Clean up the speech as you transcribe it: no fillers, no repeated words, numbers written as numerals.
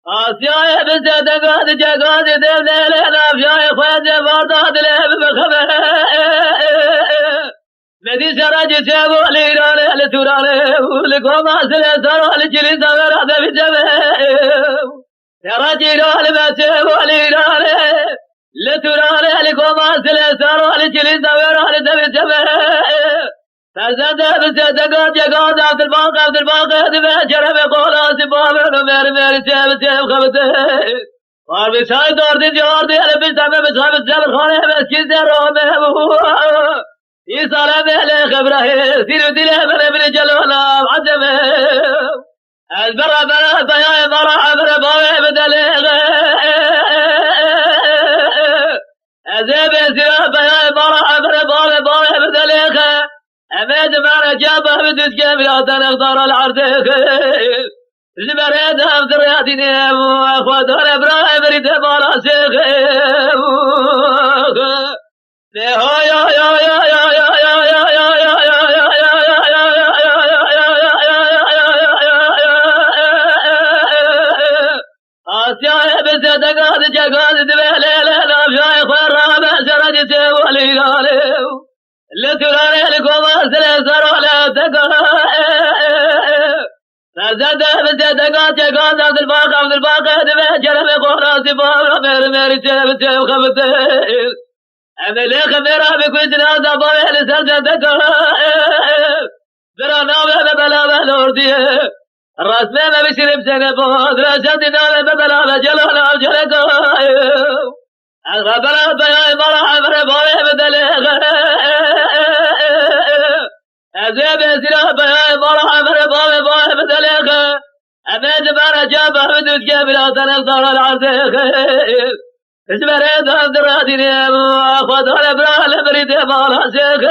آسیای بزد گاد جگاد دل دل نافیای خواهد وارداد لب بخبه بدی سراج سیبول ایرانه لطورانه لکوم آسل سرال چلی سوراده بجبه سراج ایران بسیبول ایرانه لطورانه لکوم آسل سرال چلی سوراده بجبه فزد بزد گاد جگاد عبدالباق دبه جرم قولا سبابه مر سیب خبته اور بسای دورد جورد البس دمه بسای بسبر خانه مسجد رومه یہ سالہ پہلے خبر ہے سر دل بر بر جلولا عجب البر بر بیا مرا بر باوے بدل ازب سر بیا مرا بر باوے بدل امد مر جاب بدس كامل تنقدر العرض زبرت افضل ياتيني واخوات ابراهيم بريد بالا شيخ آسیای بزد گاد جگاد دبل نافیای خورا بشرج سیولی لاله لترانه لکوم سر سراله تکا فزد بزد گاد جگاد عبدالباق دبه جرم قولا سباب مر سیب خبته املی خبره بکوی جنازه باوی لسلسل تکا برا نامه ببلا بلوردیه رسمه بشرب سنه بود رشد نامه ببلا بجلال جلکا الغبره بیای مرا عبر باوی بدلغ ازیب سیره بیای مرا عبر باوی بدلغ امید برا جاب حدود که بلا تنقدر العرض اسمرت عبد الرادين أخوات الأبرار بريد بالا شيخ